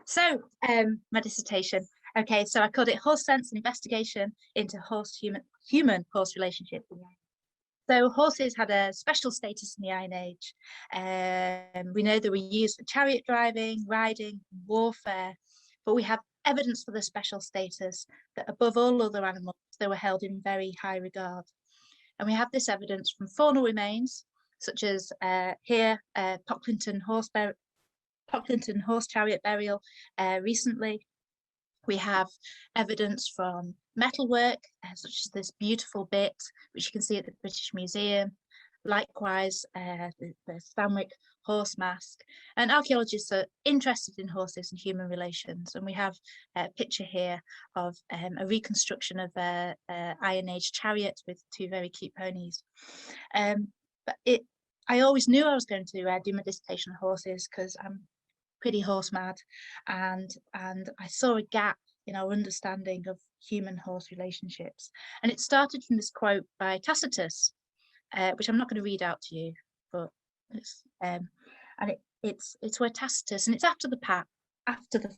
So my dissertation. Okay, so I called it Horse Sense and Investigation into Human Horse Relationship. So horses had a special status in the Iron Age. We know they were used for chariot driving, riding, warfare, but we have evidence for the special status that above all other animals, they were held in very high regard. And we have this evidence from faunal remains, such as here, Pocklington horse chariot burial recently. We have evidence from metalwork, such as this beautiful bit, which you can see at the British Museum. Likewise, the Stanwick horse mask. And archaeologists are interested in horses and human relations. And we have a picture here of a reconstruction of an Iron Age chariot with two very cute ponies. But I always knew I was going to do my dissertation on horses because I'm pretty horse mad, and I saw a gap in our understanding of human horse relationships. And it started from this quote by Tacitus, which I'm not going to read out to you, but it's it's where Tacitus, and it's after the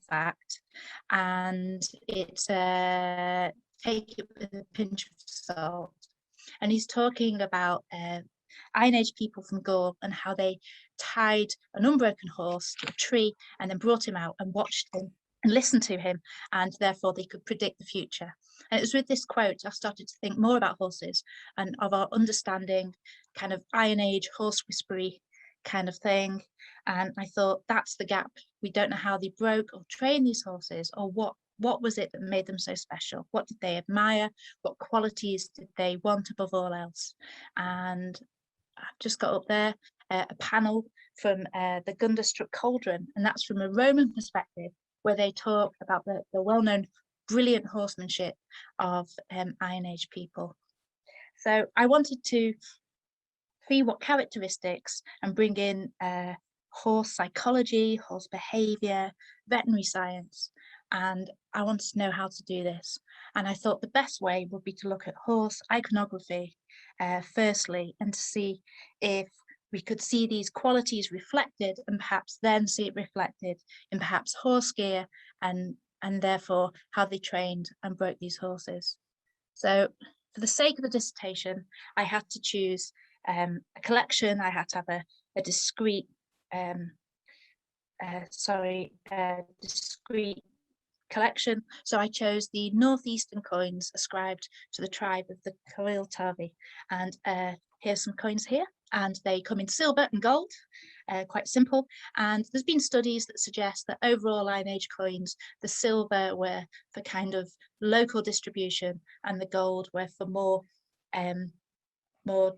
fact, and it's take it with a pinch of salt. And he's talking about Iron Age people from Gaul and how they tied an unbroken horse to a tree and then brought him out and watched him and listened to him, and therefore they could predict the future. And it was with this quote I started to think more about horses and of our understanding, kind of Iron Age horse whispery kind of thing. And I thought, that's the gap. We don't know how they broke or trained these horses, or what was it that made them so special? What did they admire? What qualities did they want above all else? And I've just got up there a panel from the Gunderstruck Cauldron, and that's from a Roman perspective, where they talk about the well-known brilliant horsemanship of Iron Age people. So I wanted to see what characteristics and bring in horse psychology, horse behaviour, veterinary science, and I wanted to know how to do this. And I thought the best way would be to look at horse iconography firstly, and to see if we could see these qualities reflected, and perhaps then see it reflected in perhaps horse gear, and therefore how they trained and broke these horses. So for the sake of the dissertation, I had to choose a collection. I had to have a discrete collection. So I chose the northeastern coins ascribed to the tribe of the Coiltavi, and here's some coins here, and they come in silver and gold, quite simple. And there's been studies that suggest that overall Iron Age coins, the silver were for kind of local distribution, and the gold were for more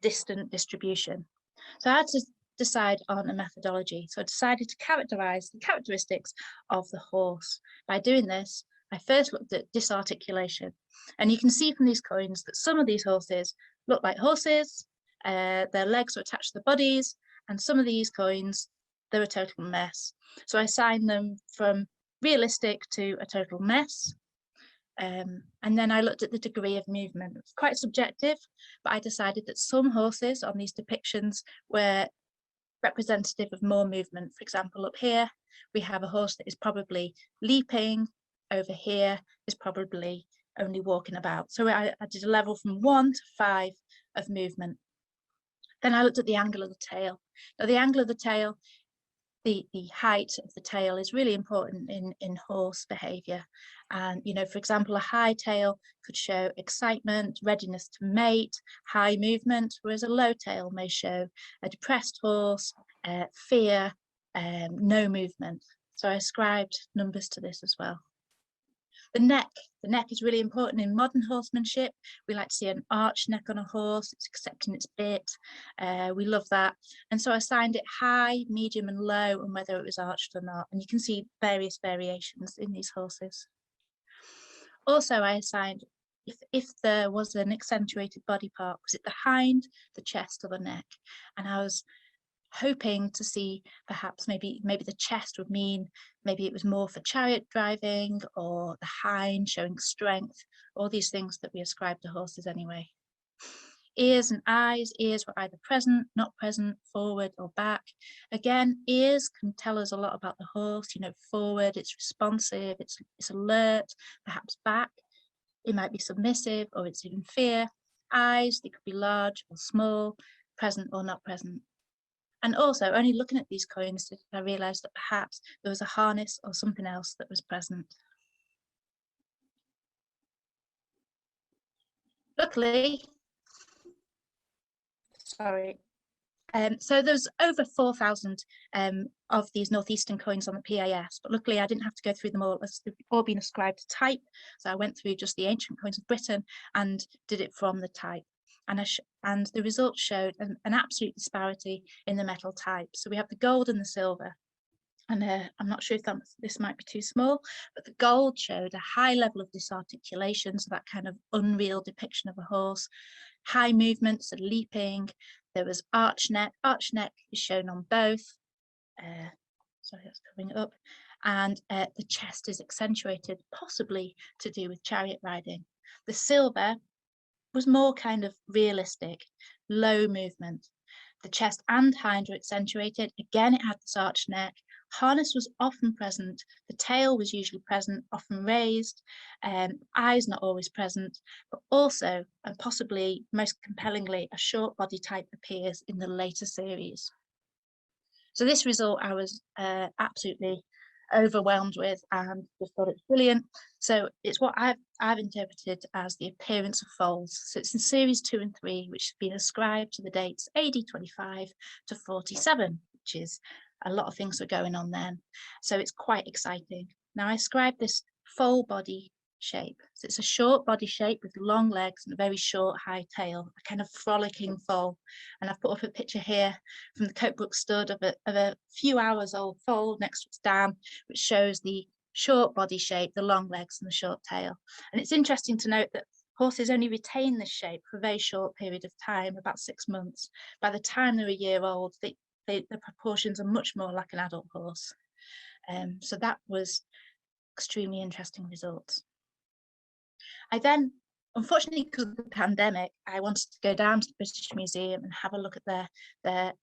distant distribution. So I had to decide on a methodology. So I decided to characterize the characteristics of the horse. By doing this, I first looked at disarticulation. And you can see from these coins that some of these horses look like horses, their legs are attached to the bodies, and some of these coins, they're a total mess. So I assigned them from realistic to a total mess. And then I looked at the degree of movement. It's quite subjective, but I decided that some horses on these depictions were representative of more movement. For example, up here, we have a horse that is probably leaping. Over here is probably only walking about. So I did a level from 1 to 5 of movement. Then I looked at the angle of the tail. Now, the angle of the tail, the height of the tail is really important in horse behavior. And, you know, for example, a high tail could show excitement, readiness to mate, high movement, whereas a low tail may show a depressed horse, fear, no movement. So I ascribed numbers to this as well. The neck is really important in modern horsemanship. We like to see an arched neck on a horse. It's accepting its bit. We love that. And so I assigned it high, medium and low, and whether it was arched or not. And you can see various variations in these horses. Also, I assigned if there was an accentuated body part, was it the hind, the chest, or the neck? And I was hoping to see perhaps maybe the chest would mean maybe it was more for chariot driving, or the hind showing strength, all these things that we ascribe to horses anyway. Ears and eyes. Ears were either present, not present, forward or back. Again, ears can tell us a lot about the horse. You know, forward, it's responsive, it's alert. Perhaps back, it might be submissive, or it's in fear. Eyes, they could be large or small, present or not present. And also, only looking at these coins did I realise that perhaps there was a harness or something else that was present. Luckily, so there's over 4,000 of these northeastern coins on the PAS, but luckily I didn't have to go through them all as they've all been ascribed to type. So I went through just the ancient coins of Britain and did it from the type. And the results showed an absolute disparity in the metal type. So we have the gold and the silver. And I'm not sure if this might be too small, but the gold showed a high level of disarticulation, so that kind of unreal depiction of a horse, high movements, so leaping. There was arch neck. Arch neck is shown on both. Sorry, that's coming up. And the chest is accentuated, possibly to do with chariot riding. The silver was more kind of realistic, low movement. The chest and hind were accentuated. Again, it had this arched neck. Harness was often present. The tail was usually present, often raised. Eyes not always present, but also, and possibly most compellingly, a short body type appears in the later series. So this result I was absolutely overwhelmed with and just thought it's brilliant. So it's what I've interpreted as the appearance of foals. So it's in series 2 and 3, which has been ascribed to the dates AD 25 to 47, which is a lot of things were going on then. So it's quite exciting. Now I ascribe this foal body shape. So it's a short body shape with long legs and a very short high tail, a kind of frolicking foal. And I've put up a picture here from the Coatbrook stud of a few hours old foal next to its dam, which shows the short body shape, the long legs and the short tail. And it's interesting to note that horses only retain this shape for a very short period of time, about 6 months. By the time they're a year old, the proportions are much more like an adult horse. So that was extremely interesting results. I then, unfortunately, because of the pandemic, I wanted to go down to the British Museum and have a look at their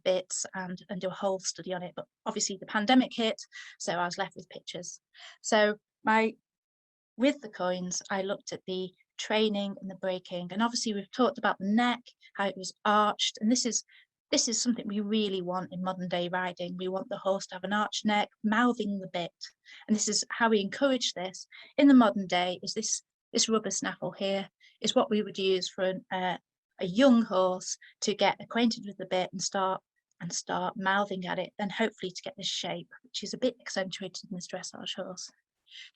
bits and do a whole study on it. But obviously the pandemic hit, so I was left with pictures. So with the coins, I looked at the training and the breaking. And obviously we've talked about the neck, how it was arched. And this is something we really want in modern day riding. We want the horse to have an arched neck, mouthing the bit. And this is how we encourage this in the modern day, is this rubber snaffle here is what we would use for a young horse to get acquainted with the bit and start mouthing at it, and hopefully to get this shape, which is a bit accentuated in this dressage horse.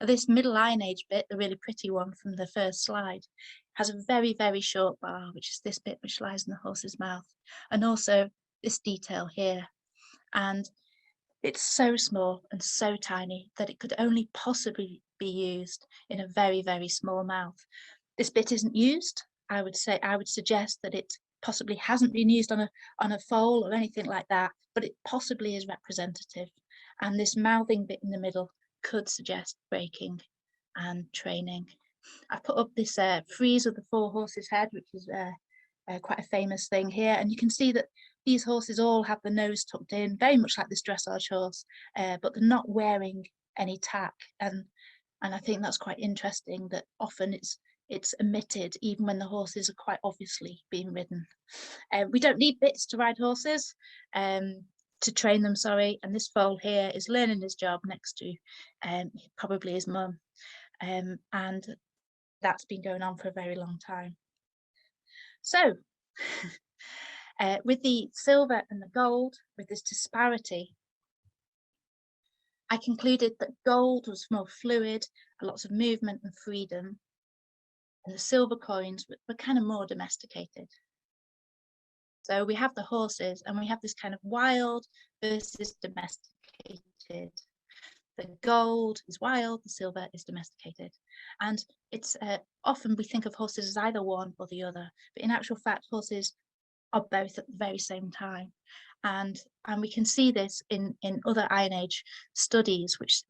Now, this middle Iron Age bit, the really pretty one from the first slide, has a very, very short bar, which is this bit which lies in the horse's mouth, and also this detail here. And it's so small and so tiny that it could only possibly be used in a very, very small mouth. This bit isn't used. I would suggest that it possibly hasn't been used on a foal or anything like that, but it possibly is representative. And this mouthing bit in the middle could suggest breaking and training. I've put up this frieze of the 4 horses' head, which is quite a famous thing here, and you can see that these horses all have the nose tucked in, very much like this dressage horse, but they're not wearing any tack, and I think that's quite interesting, that often it's omitted even when the horses are quite obviously being ridden. We don't need bits to ride horses, to train them, sorry, and this foal here is learning his job next to probably his mum, and that's been going on for a very long time. So with the silver and the gold, with this disparity, I concluded that gold was more fluid, lots of movement and freedom, and the silver coins were kind of more domesticated. So we have the horses and we have this kind of wild versus domesticated. The gold is wild, the silver is domesticated. And it's often we think of horses as either one or the other, but in actual fact, horses are both at the very same time. And we can see this in other Iron Age studies, which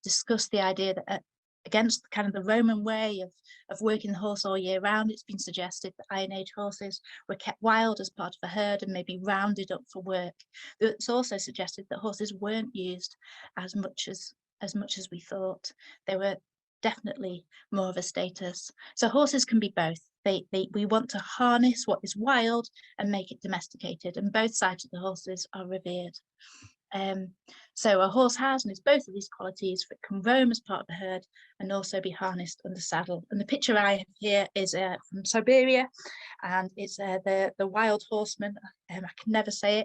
discuss the idea that against kind of the Roman way of working the horse all year round. It's been suggested that Iron Age horses were kept wild as part of a herd and maybe rounded up for work. It's also suggested that horses weren't used as much as we thought. They were definitely more of a status. So horses can be both. We want to harness what is wild and make it domesticated, and both sides of the horses are revered. So a horse has and is both of these qualities, for it can roam as part of the herd and also be harnessed under saddle. And the picture I have here is from Siberia, and it's the Wild Horseman. I can never say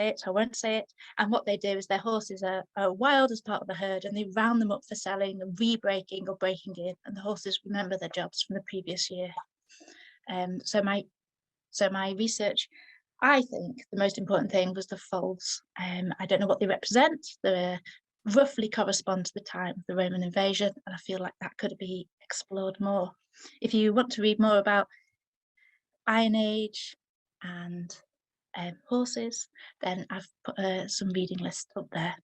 it, so I won't say it. And what they do is their horses are wild as part of the herd, and they round them up for selling and re-breaking or breaking in, and the horses remember their jobs from the previous year. So my research, I think the most important thing was the foals. I don't know what they represent. They roughly correspond to the time of the Roman invasion, and I feel like that could be explored more. If you want to read more about Iron Age and horses, then I've put some reading lists up there.